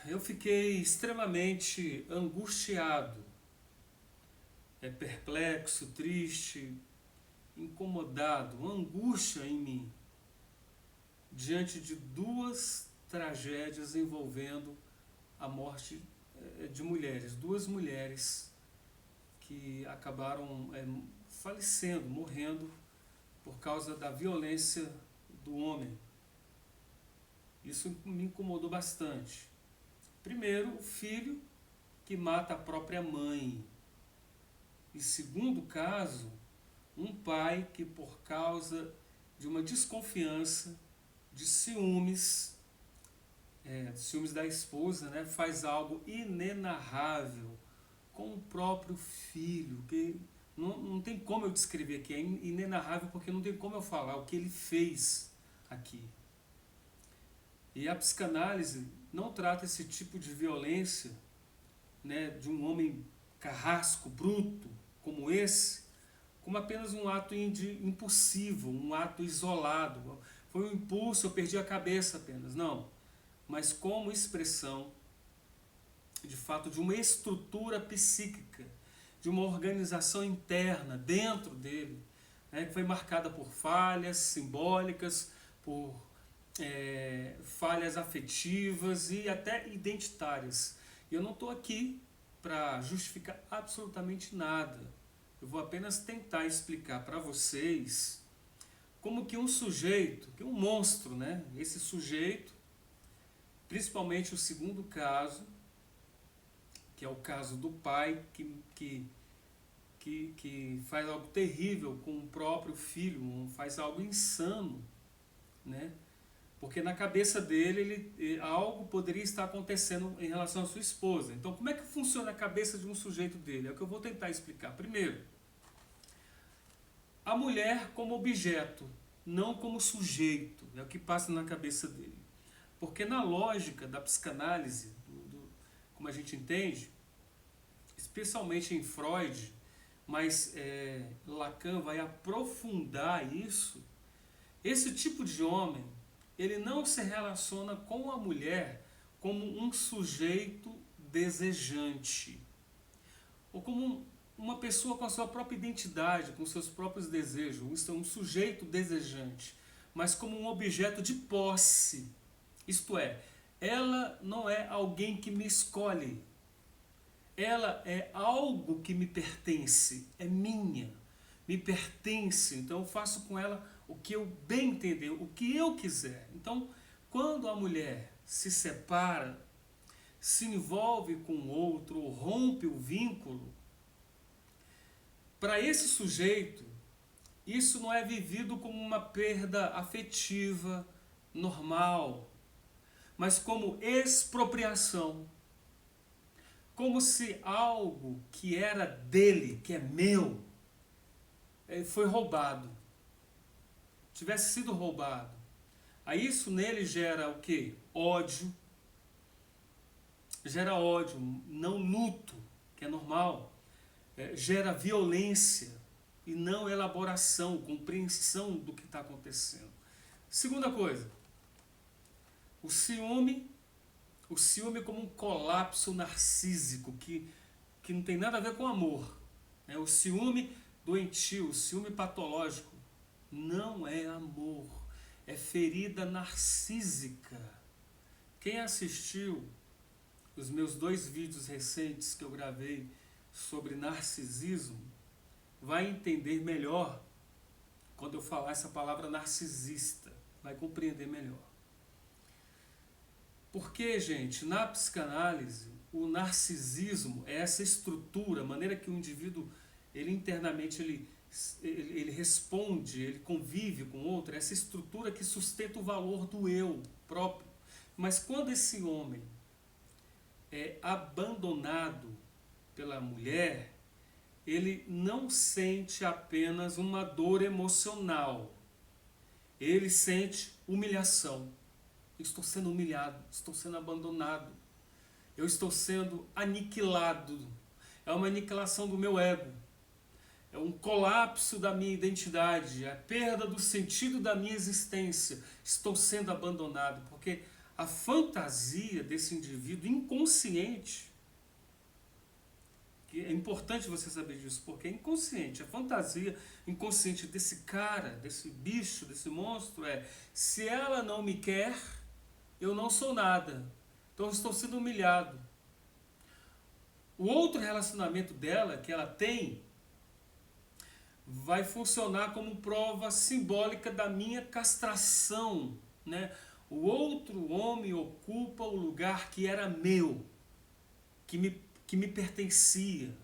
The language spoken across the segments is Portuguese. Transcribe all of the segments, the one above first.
eu fiquei extremamente angustiado, perplexo, triste, incomodado, uma angústia em mim, diante de duas tragédias envolvendo a morte de mulheres, duas mulheres que acabaram falecendo, morrendo por causa da violência do homem. Isso me incomodou bastante. Primeiro, o filho que mata a própria mãe. E segundo caso, um pai que por causa de uma desconfiança, de ciúmes da esposa, né, faz algo inenarrável com o próprio filho, que não tem como eu descrever aqui, é inenarrável porque não tem como eu falar o que ele fez aqui. E a psicanálise não trata esse tipo de violência, né, de um homem carrasco, bruto, como esse, como apenas um ato impulsivo, um ato isolado. Foi um impulso, eu perdi a cabeça apenas. Não. Mas como expressão, de fato, de uma estrutura psíquica, de uma organização interna dentro dele, né, que foi marcada por falhas simbólicas, por falhas afetivas e até identitárias. E eu não estou aqui para justificar absolutamente nada. Eu vou apenas tentar explicar para vocês como que um sujeito, que um monstro, né? Esse sujeito, principalmente o segundo caso, que é o caso do pai que faz algo terrível com o próprio filho, faz algo insano, né? Porque na cabeça dele algo poderia estar acontecendo em relação à sua esposa. Então, como é que funciona a cabeça de um sujeito dele? É o que eu vou tentar explicar. Primeiro, a mulher como objeto, não como sujeito. É o que passa na cabeça dele. Porque na lógica da psicanálise, como a gente entende, especialmente em Freud, mas Lacan vai aprofundar isso, esse tipo de homem, ele não se relaciona com a mulher como um sujeito desejante, ou como uma pessoa com a sua própria identidade, com seus próprios desejos, um sujeito desejante, mas como um objeto de posse. Isto é, ela não é alguém que me escolhe, ela é algo que me pertence, é minha, me pertence, então eu faço com ela o que eu bem entender, o que eu quiser. Então, quando a mulher se separa, se envolve com outro, rompe o vínculo, para esse sujeito, isso não é vivido como uma perda afetiva normal, mas como expropriação. Como se algo que era dele, que é meu, foi roubado. Tivesse sido roubado. Aí isso nele gera o quê? Ódio. Gera ódio, não luto, que é normal. Gera violência e não elaboração, compreensão do que está acontecendo. Segunda coisa, o ciúme como um colapso narcísico que não tem nada a ver com amor. O ciúme doentio, o ciúme patológico, não é amor, é ferida narcísica. Quem assistiu os meus 2 vídeos recentes que eu gravei sobre narcisismo vai entender melhor quando eu falar essa palavra narcisista, vai compreender melhor. Porque, gente, na psicanálise, o narcisismo é essa estrutura, a maneira que o indivíduo, ele internamente, ele responde, ele convive com o outro, essa estrutura que sustenta o valor do eu próprio. Mas quando esse homem é abandonado pela mulher, ele não sente apenas uma dor emocional, ele sente humilhação. Estou sendo humilhado, estou sendo abandonado, eu estou sendo aniquilado. É uma aniquilação do meu ego, é um colapso da minha identidade, é a perda do sentido da minha existência. Estou sendo abandonado, porque a fantasia desse indivíduo inconsciente, que é importante você saber disso, porque é inconsciente, a fantasia inconsciente desse cara, desse bicho, desse monstro é: se ela não me quer, eu não sou nada, então eu estou sendo humilhado. O outro relacionamento dela que ela tem vai funcionar como prova simbólica da minha castração, né? O outro homem ocupa o lugar que era meu, que me pertencia,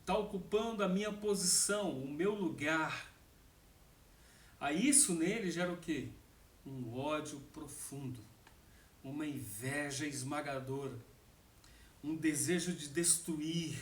está ocupando a minha posição, o meu lugar. Aí isso nele gera o quê? Um ódio profundo, uma inveja esmagadora, um desejo de destruir.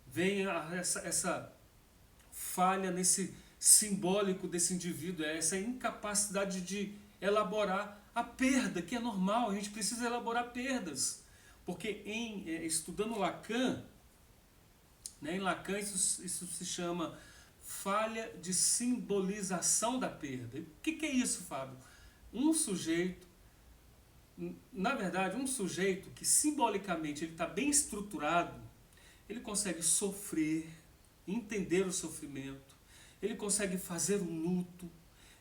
Vem essa falha nesse simbólico desse indivíduo, essa incapacidade de elaborar a perda, que é normal, a gente precisa elaborar perdas. Porque estudando Lacan, né, em Lacan isso se chama falha de simbolização da perda. O que é isso, Fábio? Um sujeito, na verdade, um sujeito que simbolicamente ele está bem estruturado, ele consegue sofrer, entender o sofrimento, ele consegue fazer o luto,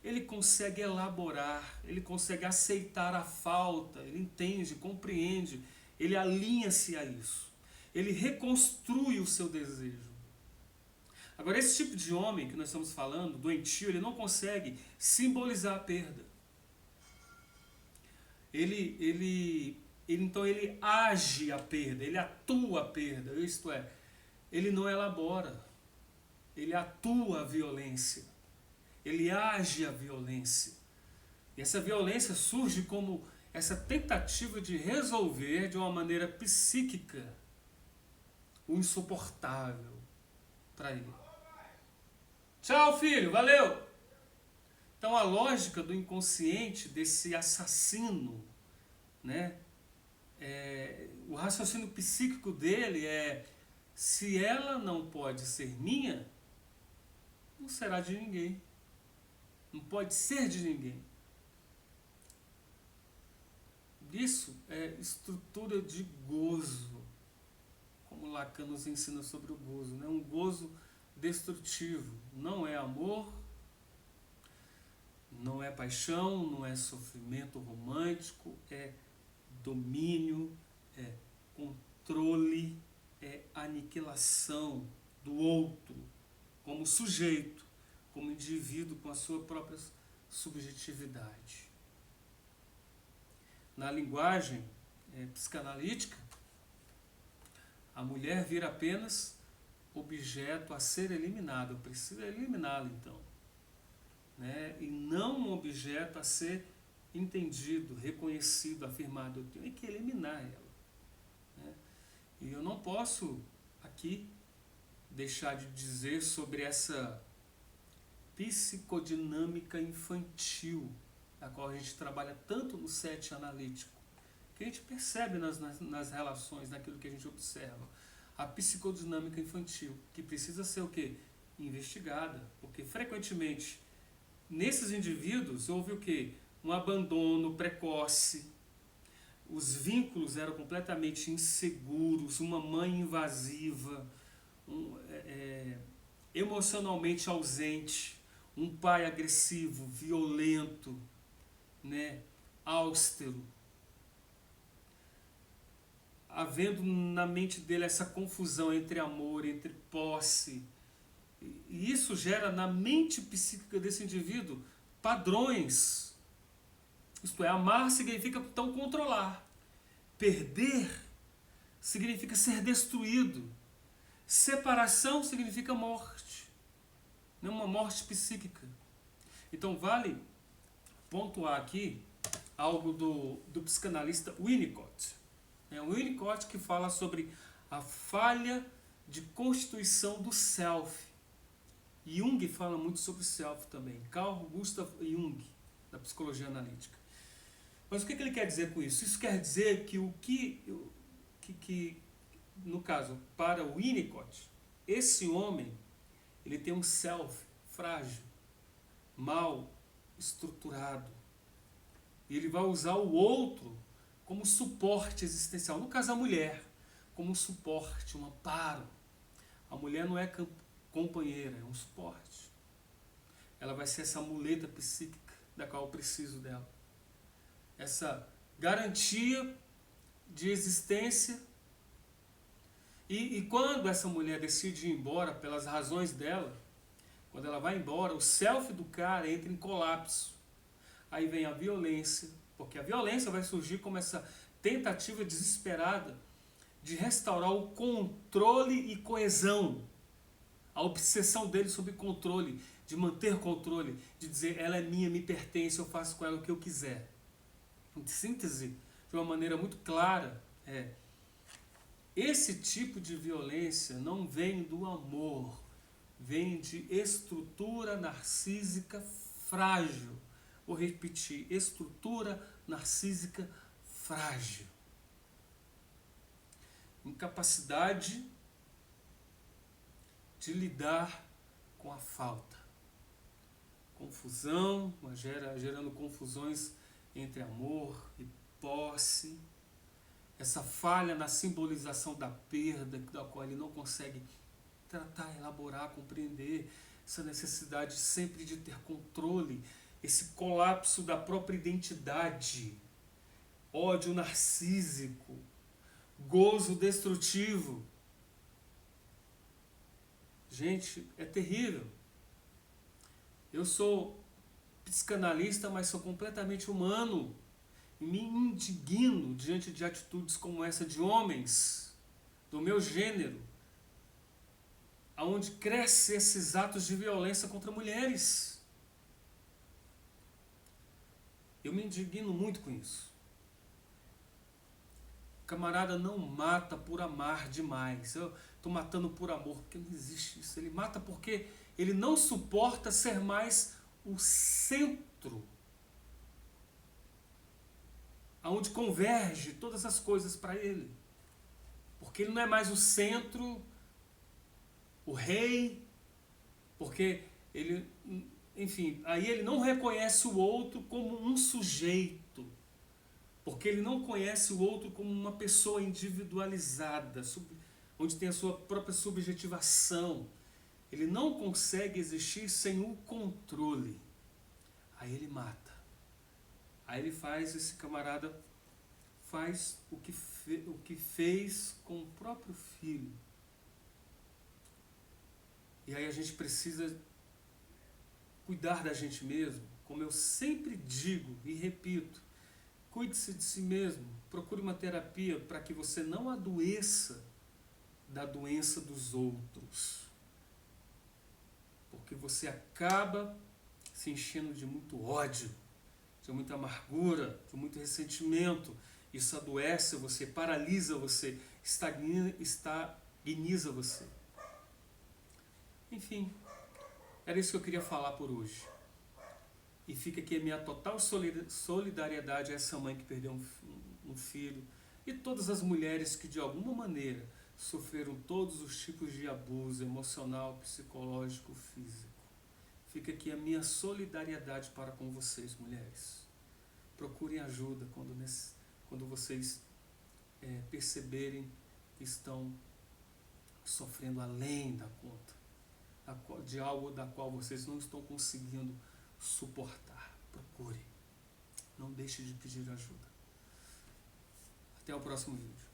ele consegue elaborar, ele consegue aceitar a falta, ele entende, compreende, ele alinha-se a isso, ele reconstrui o seu desejo. Agora, esse tipo de homem que nós estamos falando, doentio, ele não consegue simbolizar a perda. Então ele age a perda, ele atua a perda, isto é, ele não elabora, ele atua a violência, ele age a violência. E essa violência surge como essa tentativa de resolver de uma maneira psíquica o insuportável para ele. Tchau, filho, valeu! Então a lógica do inconsciente desse assassino, né? O raciocínio psíquico dele é: se ela não pode ser minha, não será de ninguém. Não pode ser de ninguém. Isso é estrutura de gozo, como Lacan nos ensina sobre o gozo, né? Um gozo destrutivo. Não é amor, não é paixão, não é sofrimento romântico, é domínio, é controle, é aniquilação do outro como sujeito, como indivíduo com a sua própria subjetividade. Na linguagem psicanalítica, a mulher vira apenas objeto a ser eliminado. Eu preciso eliminá-la, então, né? E não um objeto a ser entendido, reconhecido, afirmado. Eu tenho que eliminar ela, né? E eu não posso aqui deixar de dizer sobre essa psicodinâmica infantil, a qual a gente trabalha tanto no set analítico, que a gente percebe nas relações, naquilo que a gente observa. A psicodinâmica infantil, que precisa ser o quê? Investigada, porque frequentemente nesses indivíduos houve o quê? Um abandono precoce, os vínculos eram completamente inseguros, uma mãe invasiva, emocionalmente ausente, um pai agressivo, violento, né, austero, havendo na mente dele essa confusão entre amor, entre posse, e isso gera na mente psíquica desse indivíduo padrões. Isto é, amar significa então controlar, perder significa ser destruído, separação significa morte, não uma morte psíquica. Então vale pontuar aqui algo do psicanalista Winnicott. É o Winnicott que fala sobre a falha de constituição do self. Jung fala muito sobre o self também. Carl Gustav Jung, da psicologia analítica. Mas o que ele quer dizer com isso? Isso quer dizer que no caso, para o Winnicott, esse homem, ele tem um self frágil, mal estruturado, E ele vai usar o outro como suporte existencial. No caso, a mulher, como um suporte, um amparo. A mulher não é companheira, é um suporte. Ela vai ser essa muleta psíquica da qual eu preciso dela. Essa garantia de existência. E quando essa mulher decide ir embora, pelas razões dela, quando ela vai embora, o self do cara entra em colapso. Aí vem a violência, porque a violência vai surgir como essa tentativa desesperada de restaurar o controle e coesão. A obsessão dele sobre controle, de manter controle, de dizer ela é minha, me pertence, eu faço com ela o que eu quiser. Em síntese, de uma maneira muito clara, esse tipo de violência não vem do amor, vem de estrutura narcísica frágil. Vou repetir, estrutura narcísica frágil. Incapacidade de lidar com a falta. Confusão, gerando confusões entre amor e posse. Essa falha na simbolização da perda, da qual ele não consegue tratar, elaborar, compreender. Essa necessidade sempre de ter controle. Esse colapso da própria identidade. Ódio narcísico. Gozo destrutivo. Gente, é terrível. Eu sou psicanalista, mas sou completamente humano. E me indigno diante de atitudes como essa de homens do meu gênero, aonde crescem esses atos de violência contra mulheres. Eu me indigno muito com isso. O camarada não mata por amar demais. Eu estou matando por amor, porque não existe isso. Ele mata porque ele não suporta ser mais o centro, aonde converge todas as coisas para ele. Porque ele não é mais o centro, o rei, porque ele, enfim, aí ele não reconhece o outro como um sujeito, porque ele não conhece o outro como uma pessoa individualizada, onde tem a sua própria subjetivação. Ele não consegue existir sem o controle. Aí ele mata. Aí ele faz, esse camarada faz o que fez com o próprio filho. E aí a gente precisa cuidar da gente mesmo, como eu sempre digo e repito, cuide-se de si mesmo, procure uma terapia para que você não adoeça da doença dos outros. Porque você acaba se enchendo de muito ódio, de muita amargura, de muito ressentimento. Isso adoece você, paralisa você, estagniza você. Enfim, era isso que eu queria falar por hoje. E fica aqui a minha total solidariedade a essa mãe que perdeu um filho e todas as mulheres que de alguma maneira sofreram todos os tipos de abuso emocional, psicológico, físico. Fica aqui a minha solidariedade para com vocês, mulheres. Procurem ajuda quando vocês perceberem que estão sofrendo além da conta, de algo da qual vocês não estão conseguindo suportar. Procure. Não deixe de pedir ajuda. Até o próximo vídeo.